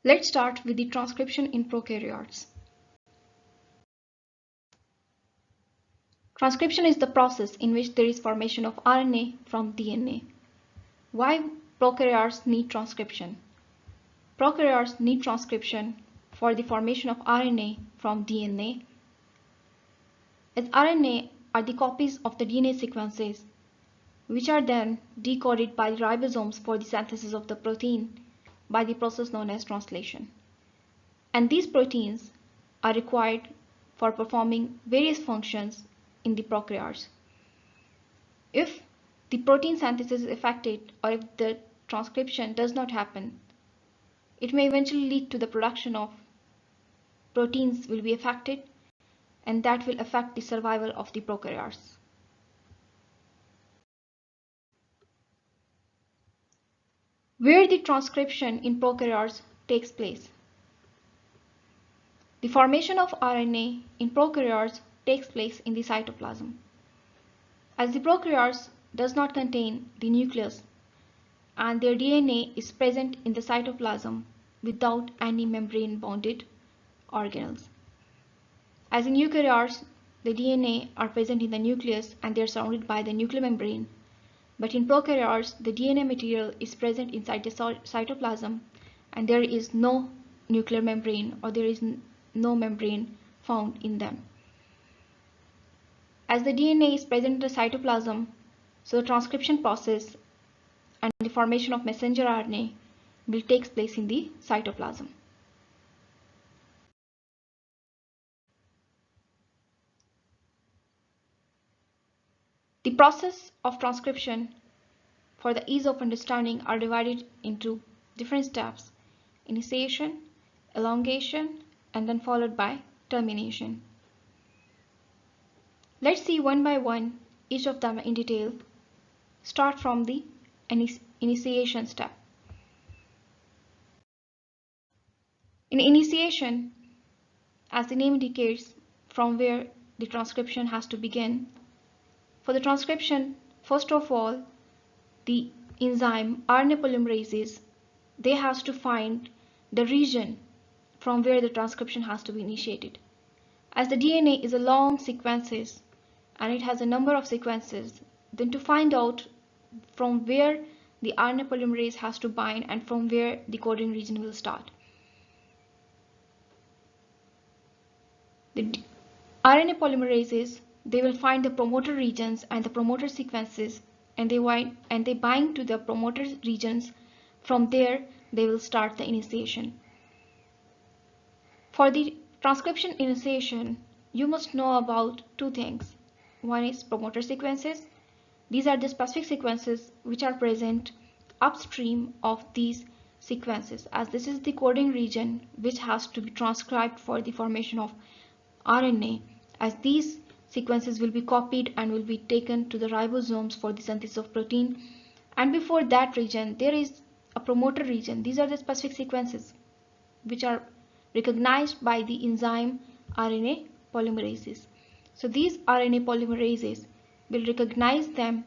Let's start with the transcription in prokaryotes. Transcription is the process in which there is formation of RNA from DNA. Why prokaryotes need transcription? Prokaryotes need transcription for the formation of RNA from DNA. As RNA are the copies of the DNA sequences, which are then decoded by the ribosomes for the synthesis of the protein by the process known as translation. And these proteins are required for performing various functions in the prokaryotes. If the protein synthesis is affected or if the transcription does not happen, it may eventually lead to the production of proteins will be affected, and that will affect the survival of the prokaryotes. Where the transcription in prokaryotes takes place. The formation of RNA in prokaryotes takes place in the cytoplasm. As the prokaryotes does not contain the nucleus and their DNA is present in the cytoplasm without any membrane-bounded organelles. As in eukaryotes, the DNA are present in the nucleus and they are surrounded by the nuclear membrane. But in prokaryotes, the DNA material is present inside the cytoplasm and there is no nuclear membrane or there is no membrane found in them. As the DNA is present in the cytoplasm, so the transcription process and the formation of messenger RNA will take place in the cytoplasm. The process of transcription, for the ease of understanding, are divided into different steps: initiation, elongation, and then followed by termination. Let's see one by one each of them in detail. Start from the initiation step. In initiation, as the name indicates, from where the transcription has to begin. For the transcription, first of all, the enzyme RNA polymerases, they has to find the region from where the transcription has to be initiated. As the DNA is a long sequences and it has a number of sequences, then to find out from where the RNA polymerase has to bind and from where the coding region will start. The RNA polymerases, they will find the promoter regions and the promoter sequences and they bind to the promoter regions. From there, they will start the initiation. For the transcription initiation, you must know about two things. One is promoter sequences. These are the specific sequences which are present upstream of these sequences, as this is the coding region which has to be transcribed for the formation of RNA, as these sequences will be copied and will be taken to the ribosomes for the synthesis of protein. And before that region, there is a promoter region. These are the specific sequences which are recognized by the enzyme RNA polymerases. So these RNA polymerases will recognize them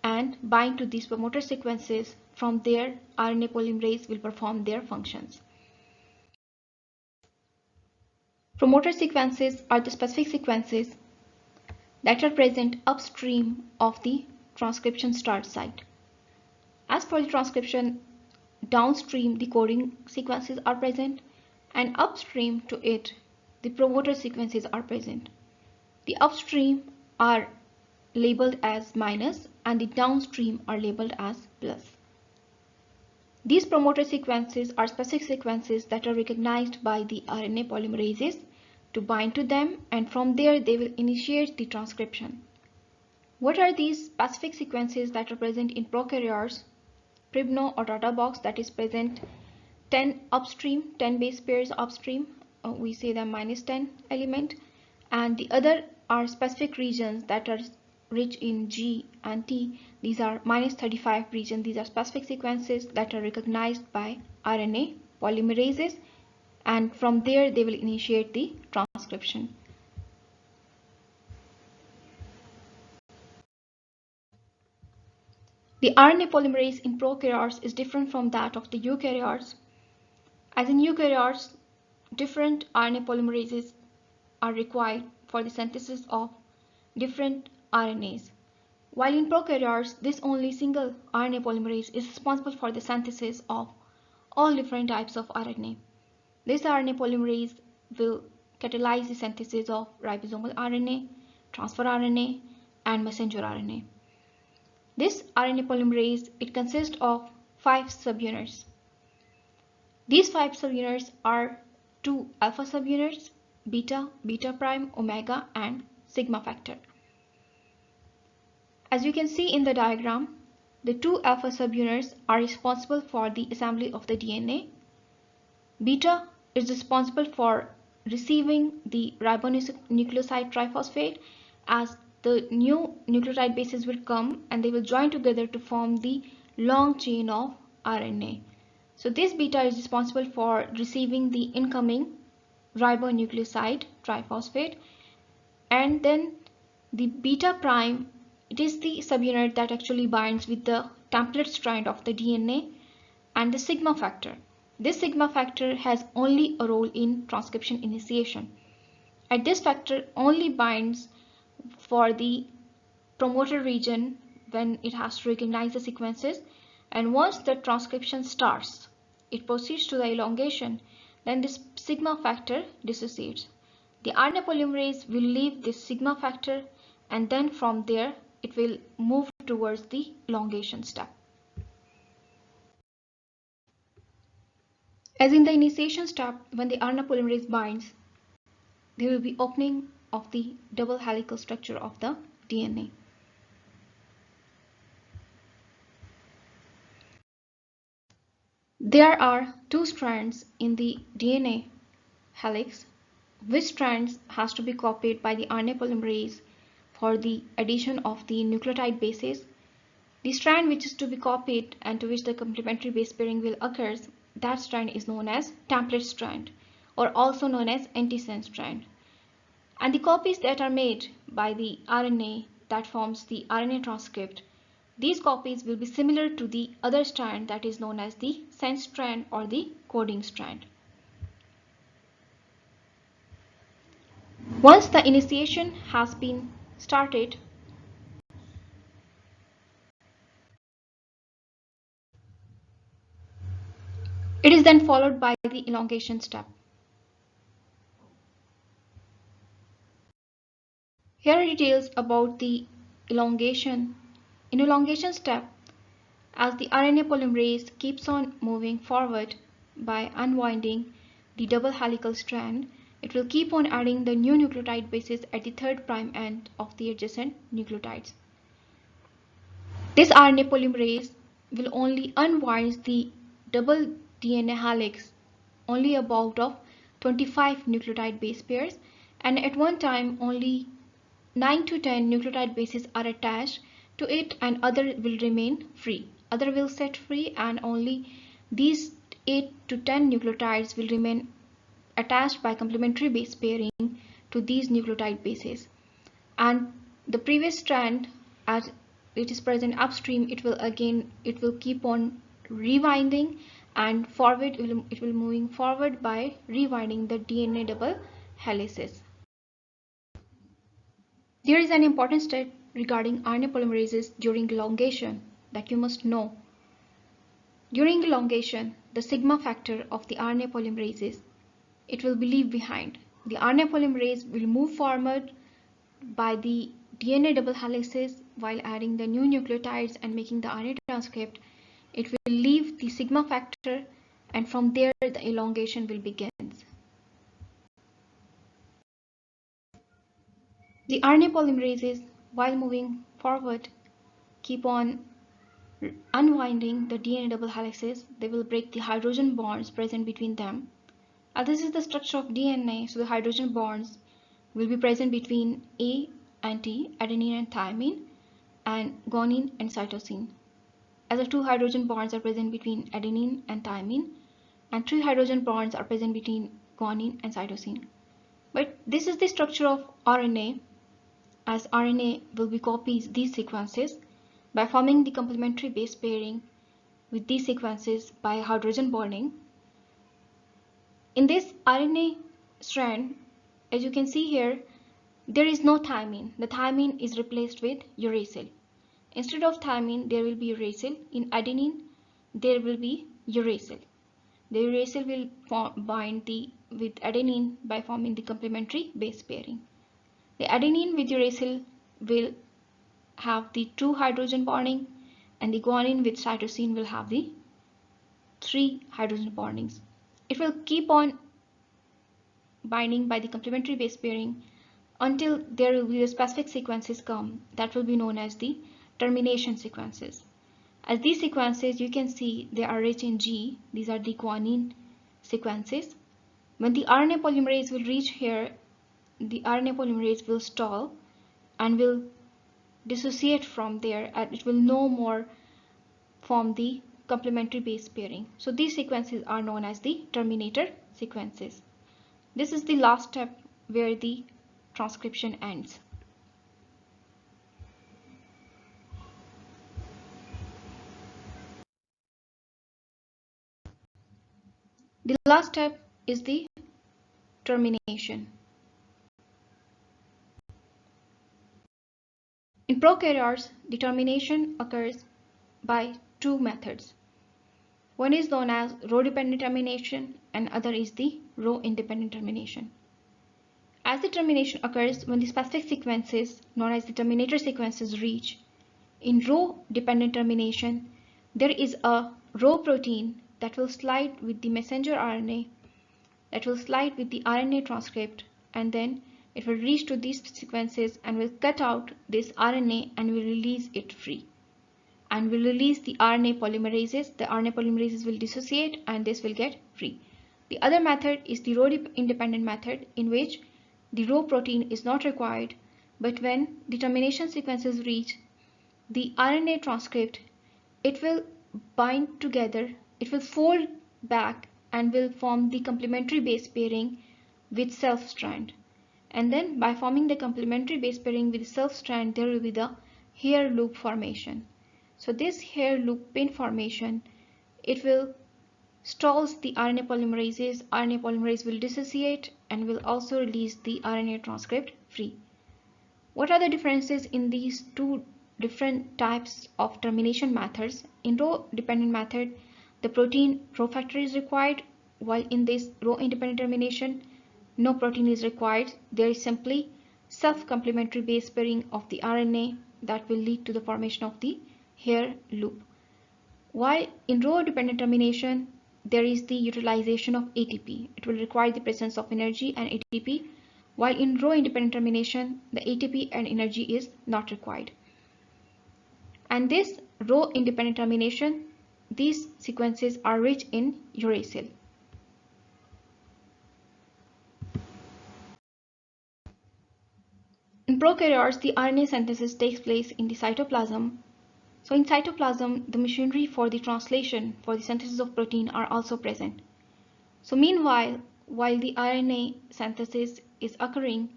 and bind to these promoter sequences. From there, RNA polymerase will perform their functions. Promoter sequences are the specific sequences that are present upstream of the transcription start site. As for the transcription, downstream the coding sequences are present, and upstream to it the promoter sequences are present. The upstream are labeled as minus and the downstream are labeled as plus. These promoter sequences are specific sequences that are recognized by the RNA polymerases to bind to them, and from there they will initiate the transcription. What are these specific sequences that are present in prokaryotes? Pribno or data box, that is present 10 upstream, 10 base pairs upstream, we say the minus 10 element, and the other are specific regions that are rich in G and T. These are minus 35 region. These are specific sequences that are recognized by RNA polymerases, and from there they will initiate the transcription. The RNA polymerase in prokaryotes is different from that of the eukaryotes. As in eukaryotes, different RNA polymerases are required for the synthesis of different RNAs. While in prokaryotes, this only single RNA polymerase is responsible for the synthesis of all different types of RNA. This RNA polymerase will catalyze the synthesis of ribosomal RNA, transfer RNA, and messenger RNA. This RNA polymerase, it consists of 5 subunits. These 5 subunits are 2 alpha subunits, beta, beta prime, omega, and sigma factor. As you can see in the diagram, the 2 alpha subunits are responsible for the assembly of the DNA. Beta is responsible for receiving the ribonucleoside triphosphate, as the new nucleotide bases will come and they will join together to form the long chain of RNA. So this beta is responsible for receiving the incoming ribonucleoside triphosphate, and then the beta prime, it is the subunit that actually binds with the template strand of the DNA, and the sigma factor. This sigma factor has only a role in transcription initiation, and this factor only binds for the promoter region when it has to recognize the sequences, and once the transcription starts, it proceeds to the elongation, then this sigma factor dissociates. The RNA polymerase will leave this sigma factor, and then from there it will move towards the elongation step. As in the initiation step, when the RNA polymerase binds, there will be opening of the double helical structure of the DNA. There are 2 strands in the DNA helix. Which strands has to be copied by the RNA polymerase for the addition of the nucleotide bases? The strand which is to be copied and to which the complementary base pairing will occur, that strand is known as template strand, or also known as antisense strand. And the copies that are made by the RNA that forms the RNA transcript, these copies will be similar to the other strand that is known as the sense strand or the coding strand. Once the initiation has been started, it is then followed by the elongation step. Here are details about the elongation. In elongation step, as the RNA polymerase keeps on moving forward by unwinding the double helical strand, it will keep on adding the new nucleotide bases at the 3rd prime end of the adjacent nucleotides. This RNA polymerase will only unwind the double DNA helix only about of 25 nucleotide base pairs, and at one time only 9 to 10 nucleotide bases are attached to it, and other will remain free. Other will set free, and only these 8 to 10 nucleotides will remain attached by complementary base pairing to these nucleotide bases. And the previous strand, as it is present upstream, it will keep on rewinding, and forward it will moving forward by rewinding the DNA double helices. There is an important step regarding RNA polymerases during elongation that you must know. During elongation, the sigma factor of the RNA polymerases, it will be leave behind. The RNA polymerase will move forward by the DNA double helices while adding the new nucleotides and making the RNA transcript. It will leave the sigma factor, and from there the elongation will begin. The RNA polymerases, while moving forward, keep on unwinding the DNA double helices. They will break the hydrogen bonds present between them. This is the structure of DNA, so the hydrogen bonds will be present between A and T, adenine and thymine, and guanine and cytosine. As the 2 hydrogen bonds are present between adenine and thymine, and 3 hydrogen bonds are present between guanine and cytosine. But this is the structure of RNA, as RNA will be copies these sequences by forming the complementary base pairing with these sequences by hydrogen bonding. In this RNA strand, as you can see here, there is no thymine. The thymine is replaced with uracil. Instead of thymine, there will be uracil. In adenine, there will be uracil. The uracil will bind with adenine by forming the complementary base pairing. The adenine with uracil will have the 2 hydrogen bonding, and the guanine with cytosine will have the 3 hydrogen bondings. It will keep on binding by the complementary base pairing until there will be the specific sequences come that will be known as the termination sequences. As these sequences, you can see they are rich in G. These are the guanine sequences. When the RNA polymerase will reach here, the RNA polymerase will stall and will dissociate from there, and it will no more form the complementary base pairing. So these sequences are known as the terminator sequences. This is the last step where the transcription ends. The last step is the termination. In prokaryotes, the termination occurs by 2 methods. One is known as Rho Dependent Termination and other is the Rho Independent Termination. As the termination occurs when the specific sequences known as the terminator sequences reach, in Rho Dependent Termination, there is a Rho protein that will slide with the messenger RNA, that will slide with the RNA transcript, and then it will reach to these sequences and will cut out this RNA and will release it free. And will release the RNA polymerases. The RNA polymerases will dissociate and this will get free. The other method is the Rho independent method, in which the Rho protein is not required, but when the termination sequences reach the RNA transcript, it will bind together, it will fold back and will form the complementary base pairing with self strand. And then by forming the complementary base pairing with self strand, there will be the hair loop formation. So this hair loop pin formation, it will stalls the RNA polymerases. RNA polymerase will dissociate and will also release the RNA transcript free. What are the differences in these two different types of termination methods? In Rho dependent method, the protein Rho factor is required, while in this Rho independent termination, no protein is required. There is simply self-complementary base pairing of the RNA that will lead to the formation of the hair loop. While in Rho dependent termination, there is the utilization of ATP. It will require the presence of energy and ATP, while in Rho independent termination, the ATP and energy is not required. And this Rho independent termination, these sequences are rich in uracil. In prokaryotes, the RNA synthesis takes place in the cytoplasm. So in cytoplasm, the machinery for the translation, for the synthesis of protein are also present. So meanwhile, while the RNA synthesis is occurring,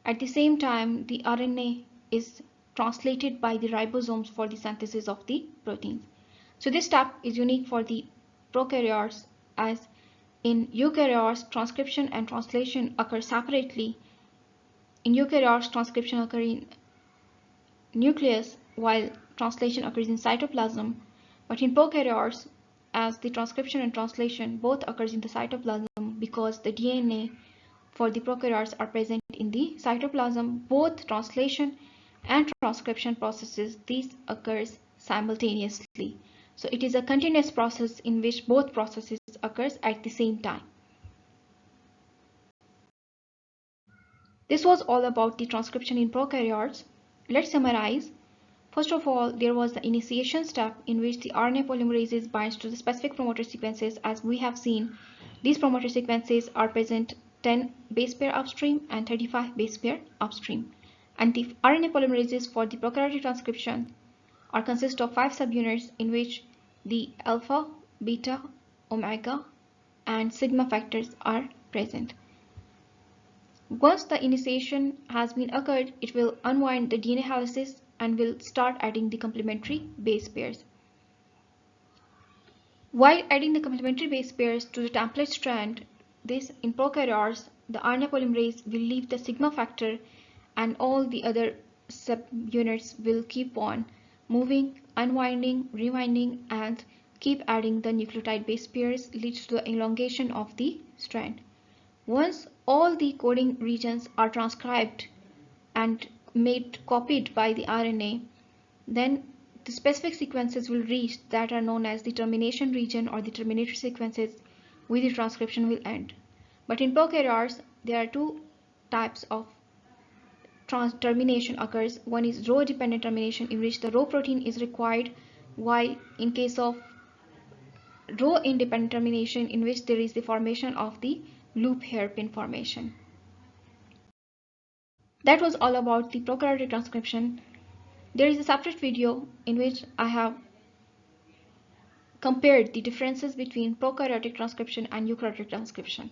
at the same time, the RNA is translated by the ribosomes for the synthesis of the proteins. So this step is unique for the prokaryotes, as in eukaryotes, transcription and translation occur separately. In eukaryotes, transcription occurs in nucleus, while translation occurs in cytoplasm. But in prokaryotes, as the transcription and translation both occurs in the cytoplasm, because the DNA for the prokaryotes are present in the cytoplasm, both translation and transcription processes, these occurs simultaneously. So it is a continuous process in which both processes occurs at the same time. This was all about the transcription in prokaryotes. Let's summarize. First of all, there was the initiation step in which the RNA polymerase binds to the specific promoter sequences. As we have seen, these promoter sequences are present 10 base pair upstream and 35 base pair upstream. And the RNA polymerases for the prokaryotic transcription are consist of 5 subunits in which the alpha, beta, omega, and sigma factors are present. Once the initiation has been occurred, it will unwind the DNA helices and will start adding the complementary base pairs. While adding the complementary base pairs to the template strand, this, in prokaryotes, the RNA polymerase will leave the sigma factor and all the other subunits will keep on moving, unwinding, rewinding, and keep adding the nucleotide base pairs, leads to the elongation of the strand. Once all the coding regions are transcribed and copied by the RNA, then the specific sequences will reach that are known as the termination region or the terminator sequences, where the transcription will end. But in prokaryotes, there are two types of termination occurs. One is Rho Dependent Termination, in which the Rho protein is required, while in case of Rho Independent Termination, in which there is the formation of the loop hairpin formation. That was all about the prokaryotic transcription. There is a separate video in which I have compared the differences between prokaryotic transcription and eukaryotic transcription.